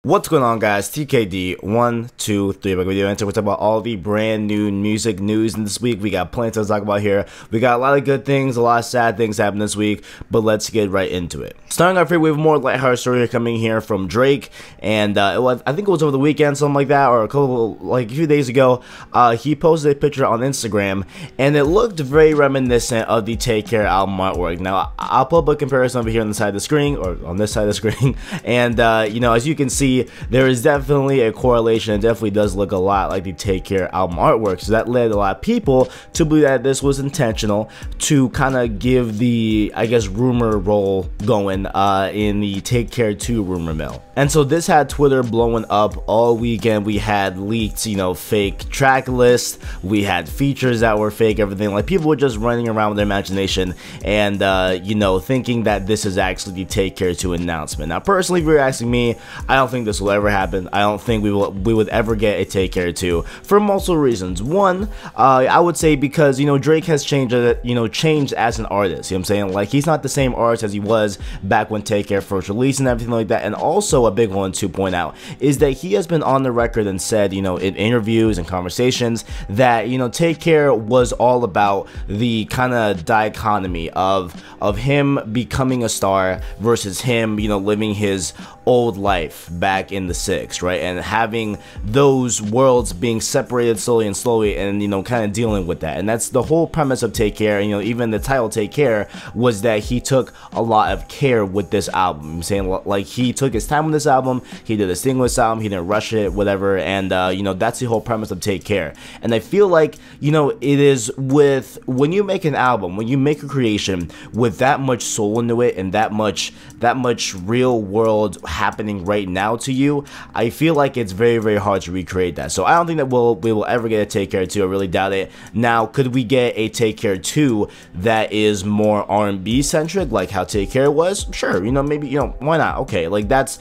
What's going on, guys? TKD 1, 2, 3 back video, and so we're talking about all the brand new music news. And this week we got plenty to talk about here. We got a lot of good things, a lot of sad things happening this week, but let's get right into it. Starting off here, we have more lighthearted story coming here from Drake, and I think it was over the weekend, something like that, or a few days ago. He posted a picture on Instagram, and it looked very reminiscent of the Take Care album artwork. Now I'll put up a comparison over here on the side of the screen, or on this side of the screen, and you know, as you can see, there is definitely a correlation. It definitely does look a lot like the Take Care album artwork, so that led a lot of people to believe that this was intentional to kind of give the, I guess, rumor roll going in the Take Care 2 rumor mill. And so this had Twitter blowing up all weekend. We had leaked, you know, fake track lists, we had features that were fake, everything. Like, people were just running around with their imagination and you know, thinking that this is actually the Take Care 2 announcement. Now personally, if you're asking me, I don't think this will ever happen. I don't think we would ever get a Take Care 2 for multiple reasons. One, I would say because, you know, Drake has changed as an artist. You know what I'm saying? Like, he's not the same artist as he was back when Take Care first released and everything like that. And also a big one to point out is that he has been on the record and said, you know, in interviews and conversations that, you know, Take Care was all about the kind of dichotomy of him becoming a star versus him, you know, living his old life back in the 6, right? And having those worlds being separated slowly and, you know, kind of dealing with that. And that's the whole premise of Take Care. And, you know, even the title Take Care was that he took a lot of care with this album. I'm saying, like, he took his time with this album, he did his thing with this album, he didn't rush it, whatever. And you know, that's the whole premise of Take Care. And I feel like, you know, it is with, when you make an album, when you make a creation with that much soul into it and that much real world happening right now to you, I feel like it's very, very hard to recreate that. So I don't think that we will ever get a Take Care 2. I really doubt it. Now, could we get a Take Care 2 that is more R&B centric, like how Take Care was? Sure, you know, maybe, you know, why not? Okay, like that's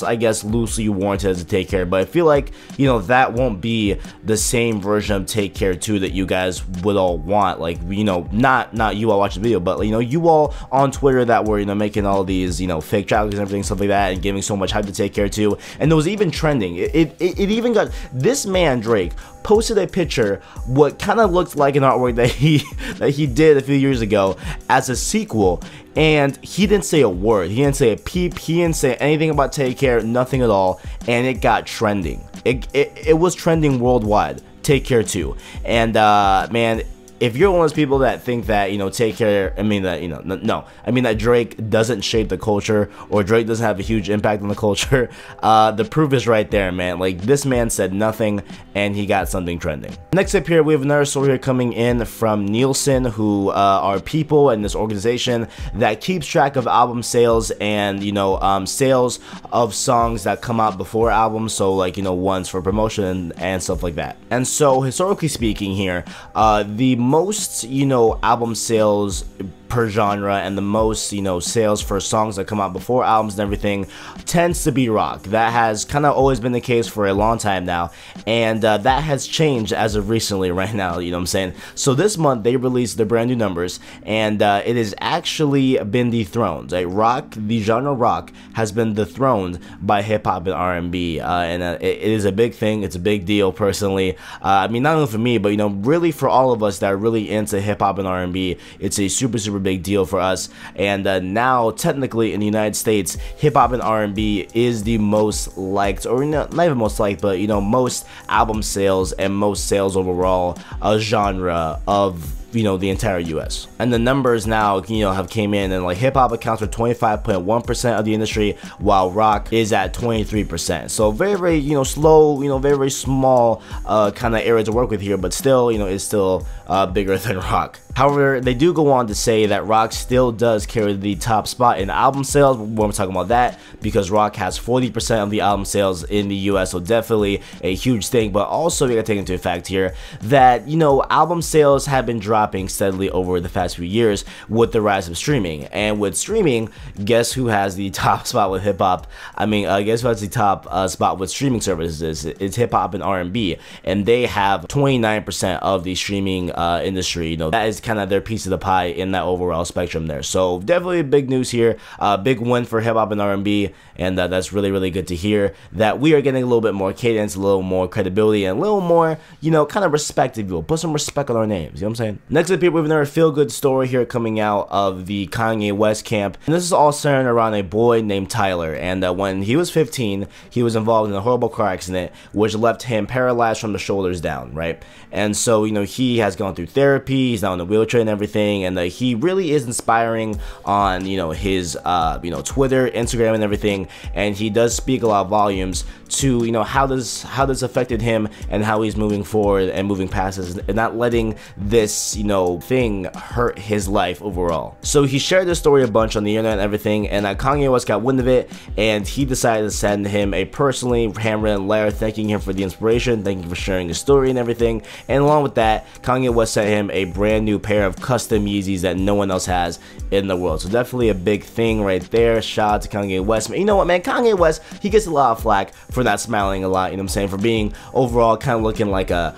I guess loosely warranted as a Take Care, but I feel like, you know, that won't be the same version of Take Care 2 that you guys would all want. Like, you know, not you all watching the video, but, you know, you all on Twitter that were, you know, making all these, you know, fake trailers and everything, stuff like that, and giving so much hype to Take Care 2. And it was even trending. It even got, this man Drake posted a picture what kind of looked like an artwork that he did a few years ago as a sequel, and he didn't say a word, he didn't say a peep, he didn't say anything about Take Care, nothing at all, and it got trending. It was trending worldwide, Take Care 2. And man, if you're one of those people that think that, you know, Take Care, I mean that, you know, no, I mean that Drake doesn't shape the culture, or Drake doesn't have a huge impact on the culture, the proof is right there, man. Like, this man said nothing and he got something trending. Next up here, we have another story here coming in from Nielsen, who are people in this organization that keeps track of album sales and, you know, sales of songs that come out before albums, so, like, you know, ones for promotion and stuff like that. And so, historically speaking here, the most, you know, album sales per genre and the most, you know, sales for songs that come out before albums and everything tends to be rock. That has kind of always been the case for a long time now, and that has changed as of recently right now, you know what I'm saying? So this month they released their brand new numbers, and it has actually been dethroned. Like, rock, the genre rock, has been dethroned by hip-hop and R&B, and it is a big thing. It's a big deal personally. I mean, not only for me, but, you know, really for all of us that are really into hip-hop and R&B, it's a super big deal for us. And now technically in the United States, hip-hop and R&B is the most liked, or not even most liked, but, you know, most album sales and most sales overall genre of, you know, the entire US. And the numbers now, you know, have came in, and like hip-hop accounts for 25.1% of the industry, while rock is at 23%. So very, you know, slow, you know, very small kind of area to work with here, but still, you know, it's still bigger than rock. However, they do go on to say that rock still does carry the top spot in album sales when we're talking about that, because rock has 40% of the album sales in the US, so definitely a huge thing. But also, you gotta take into effect here that, you know, album sales have been dropping steadily over the past few years with the rise of streaming. And with streaming, guess who has the top spot with hip-hop? I mean, guess who has the top spot with streaming services? It's hip-hop and R&B, and they have 29% of the streaming industry. You know, that is kind of their piece of the pie in that overall spectrum there. So definitely big news here, big win for hip hop and R&B, and that's really, really good to hear that we are getting a little bit more cadence, a little more credibility, and a little more, you know, kind of respect, if you will. Put some respect on our names, you know what I'm saying? Next up here, we have another feel-good story here coming out of the Kanye West camp, and this is all centered around a boy named Tyler, and when he was 15, he was involved in a horrible car accident, which left him paralyzed from the shoulders down, right? And so, you know, he has gone through therapy, he's now in a wheelchair and everything, and he really is inspiring on, you know, his, you know, Twitter, Instagram, and everything, and he does speak a lot of volumes to, you know, how this affected him and how he's moving forward and moving past this and not letting this, you know, thing hurt his life overall. So he shared this story a bunch on the internet and everything, and Kanye West got wind of it, and he decided to send him a personally handwritten letter thanking him for the inspiration, thanking him for sharing his story and everything. And along with that, Kanye West sent him a brand new pair of custom Yeezys that no one else has in the world. So definitely a big thing right there. Shout out to Kanye West. You know what, man? Kanye West, he gets a lot of flack for not smiling a lot, you know what I'm saying, for being overall kind of looking like a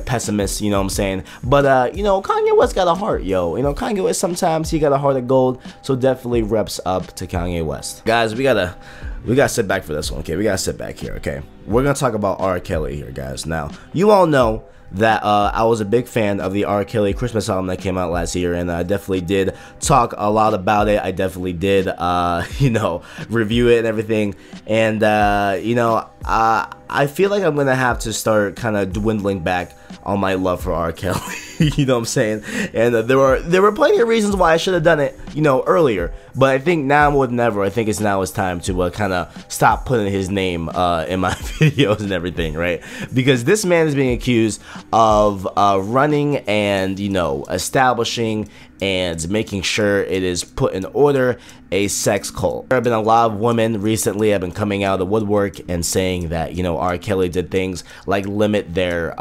pessimist, you know what I'm saying. But you know, Kanye West got a heart, yo. You know, Kanye West, sometimes he got a heart of gold. So definitely reps up to Kanye West. Guys, we gotta sit back for this one, okay? We gotta sit back here, okay? We're gonna talk about R. Kelly here, guys. Now, you all know that I was a big fan of the R. Kelly Christmas album that came out last year, and I definitely did talk a lot about it. I definitely did, you know, review it and everything, and you know, I feel like I'm gonna have to start kind of dwindling back on my love for R. Kelly. You know what I'm saying? And there were plenty of reasons why I should have done it, you know, earlier. But I think now more than ever, I think it's time to kind of stop putting his name in my videos and everything, right? Because this man is being accused of running and, you know, establishing and making sure it is put in order a sex cult. There have been a lot of women recently have been coming out of the woodwork and saying that, you know, R. Kelly did things like limit their,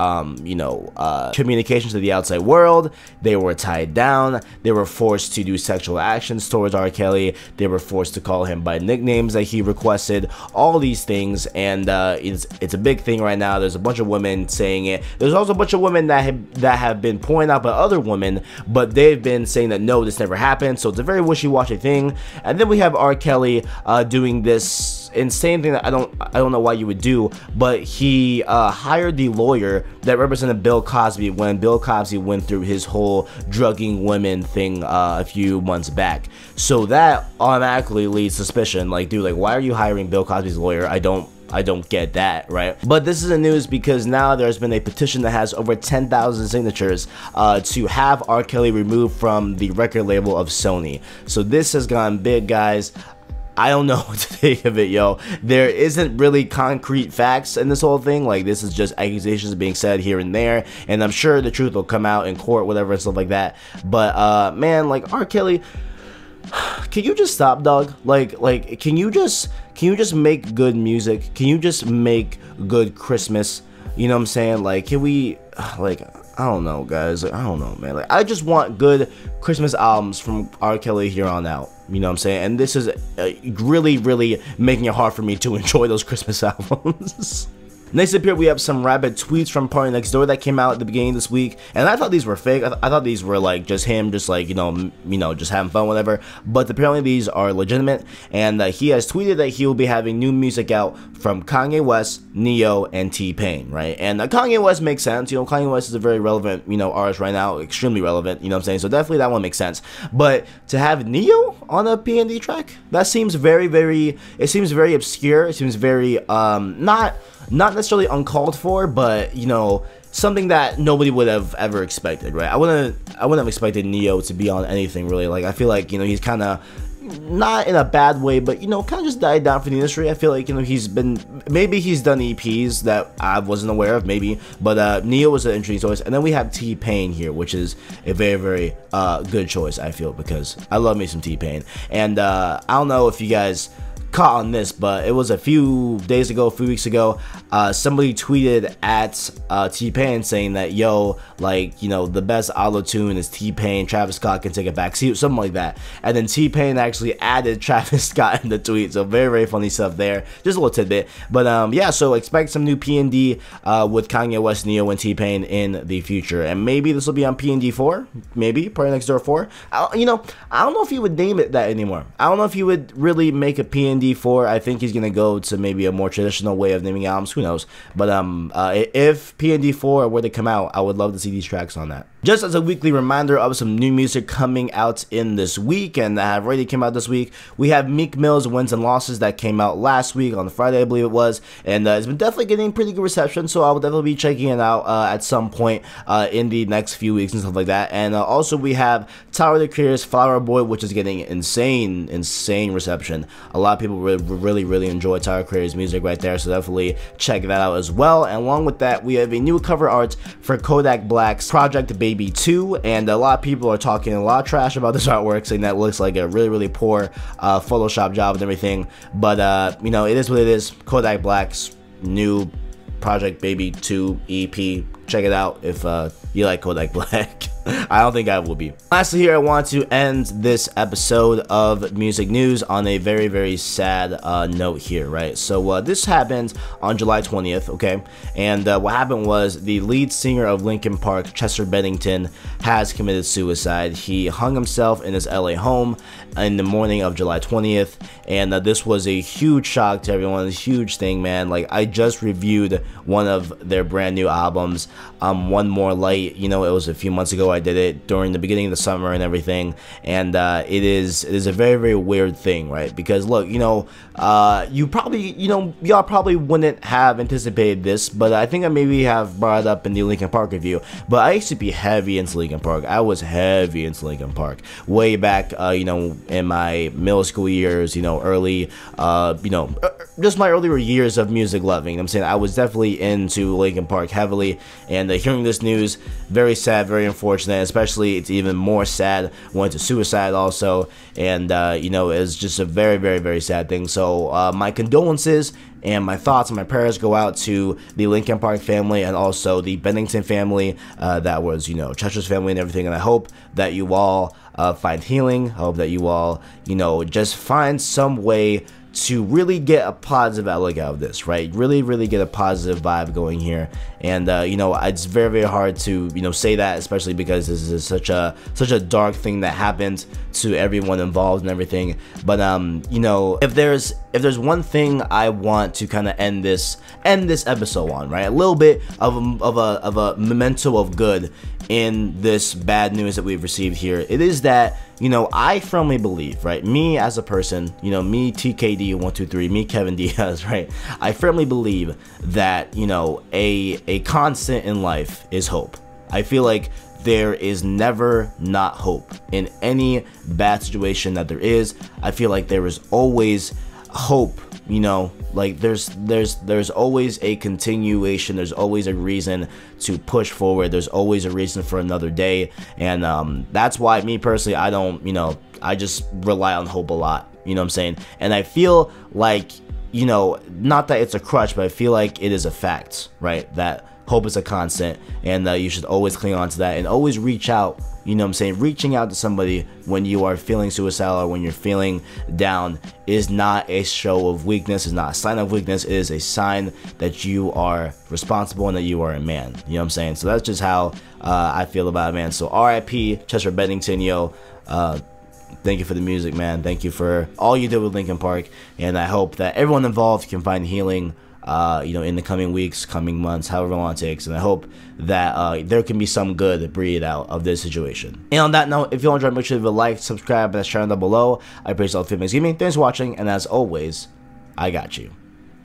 you know, communication to the outside world. They were tied down. They were forced to do sexual actions towards R. Kelly. They were forced to call him by nicknames that he requested. All these things, and it's a big thing right now. There's a bunch of women saying it. There's also a bunch of women that have been pointed out by other women, but they've been saying that no, this never happened. So it's a very wishy-washy thing. And then we have R. Kelly doing this insane thing that I don't know why you would do, but he hired the lawyer that represented Bill Cosby when Bill Cosby went through his whole drugging women thing a few months back. So that automatically leads suspicion, like, dude, like, why are you hiring Bill Cosby's lawyer? I don't get that, right? But this is the news because now there's been a petition that has over 10,000 signatures to have R. Kelly removed from the record label of Sony. So this has gone big, guys. I don't know what to think of it, yo. There isn't really concrete facts in this whole thing. Like, this is just accusations being said here and there, and I'm sure the truth will come out in court, whatever, and stuff like that. But man, like, R. Kelly, can you just stop, dog? Like, can you just make good music? Can you just make good Christmas? You know what I'm saying? Like, can we, like, I don't know, guys. Like, I don't know, man. Like, I just want good Christmas albums from R. Kelly here on out. You know what I'm saying? And this is really, really making it hard for me to enjoy those Christmas albums. Next up here, we have some rabid tweets from PARTYNEXTDOOR that came out at the beginning of this week, and I thought these were fake. I thought these were like just him, just like, you know, just having fun, whatever. But apparently these are legitimate, and he has tweeted that he will be having new music out from Kanye West, Neo, and T-Pain, right? And Kanye West makes sense. You know, Kanye West is a very relevant, you know, artist right now, extremely relevant. You know what I'm saying? So definitely that one makes sense. But to have Neo on a P&D track, that seems very, very. It seems very obscure. It seems very not necessarily uncalled for, but, you know, something that nobody would have ever expected, right? I wouldn't have expected Neo to be on anything, really. Like, I feel like, you know, he's kind of, not in a bad way, but, you know, kind of just died down for the industry. I feel like, you know, maybe he's done EPs that I wasn't aware of, maybe, but Neo was an interesting choice. And then we have T-Pain here, which is a very, very good choice, I feel, because I love me some T-Pain. And I don't know if you guys caught on this, but it was a few days ago, a few weeks ago, somebody tweeted at T-Pain saying that, yo, like, you know, the best auto-tune is T-Pain, Travis Scott can take a back seat, something like that. And then T-Pain actually added Travis Scott in the tweet, so very, very funny stuff there. Just a little tidbit. But yeah, so expect some new P&D with Kanye West, Neo, and T-Pain in the future. And maybe this will be on P&D 4, maybe, Party Next Door 4. You know, I don't know if he would name it that anymore. I don't know if he would really make a P&D 4. I think he's gonna go to maybe a more traditional way of naming albums. Who knows? But if P&D 4 were to come out, I would love to see these tracks on that. Just as a weekly reminder of some new music coming out in this week, and that have already come out this week, we have Meek Mill's Wins and Losses that came out last week on Friday, I believe it was, and it's been definitely getting pretty good reception, so I will definitely be checking it out at some point in the next few weeks and stuff like that. And also we have Tyler the Creator's Flower Boy, which is getting insane reception. A lot of people really enjoy Tyler the Creator's music right there, so definitely check that out as well. And along with that, we have a new cover art for Kodak Black's Project Baby 2, and a lot of people are talking a lot of trash about this artwork, saying that it looks like a really poor Photoshop job and everything. But you know, it is what it is. Kodak Black's new Project Baby 2 EP. Check it out if you like Kodak Black. I don't think I will be. Lastly here, I want to end this episode of Music News on a very sad note here, right? So this happened on July 20th, okay? And what happened was the lead singer of Linkin Park, Chester Bennington, has committed suicide. He hung himself in his LA home in the morning of July 20th, and this was a huge shock to everyone. It's a huge thing, man. Like, I just reviewed one of their brand new albums, One More Light. You know, it was a few months ago. I did it during the beginning of the summer and everything, and it is a very weird thing, right? Because look, you know, y'all probably wouldn't have anticipated this, but I think I maybe have brought it up in the Linkin Park review. But I used to be heavy into Linkin Park. I was heavy into Linkin Park way back, you know, in my middle school years, you know, early, you know, just my earlier years of music loving. You know what I'm saying, I was definitely into Linkin Park heavily, and hearing this news, very sad, very unfortunate. Especially, it's even more sad when it's suicide also, and you know, it's just a very sad thing. So my condolences and my thoughts and my prayers go out to the Linkin Park family and also the Bennington family, that was, you know, Chester's family and everything. And I hope that you all find healing. I hope that you all, you know, just find some way to really get a positive outlook out of this, right? Really get a positive vibe going here. And you know, it's very hard to, you know, say that, especially because this is such a dark thing that happened to everyone involved and everything. But you know, if there's one thing I want to kind of end this episode on, right, a little bit of a memento of good in this bad news that we've received here, it is that, you know, I firmly believe, right, me as a person, you know, me TKD123, me Kevin Diaz, right, I firmly believe that, you know, a constant in life is hope. I feel like there is never not hope in any bad situation that there is. I feel like there is always hope, you know, like there's always a continuation, there's always a reason to push forward, there's always a reason for another day. And that's why, me personally, I don't, you know, I just rely on hope a lot, you know what I'm saying? And I feel like, you know, not that it's a crutch, but I feel like it is a fact, right, that hope is a constant, and you should always cling on to that and always reach out. You know what I'm saying? Reaching out to somebody when you are feeling suicidal or when you're feeling down is not a show of weakness, is not a sign of weakness. It is a sign that you are responsible and that you are a man. You know what I'm saying? So that's just how I feel about it, man. So RIP Chester Bennington, yo. Thank you for the music, man. Thank you for all you did with Linkin Park, and I hope that everyone involved can find healing, you know, in the coming weeks, coming months, however long it takes. And I hope that there can be some good breathe out of this situation. And on that note, if you enjoyed, make sure to leave a like, subscribe, and share down below. I appreciate all the feedback. Thanks for watching, and as always, I got you.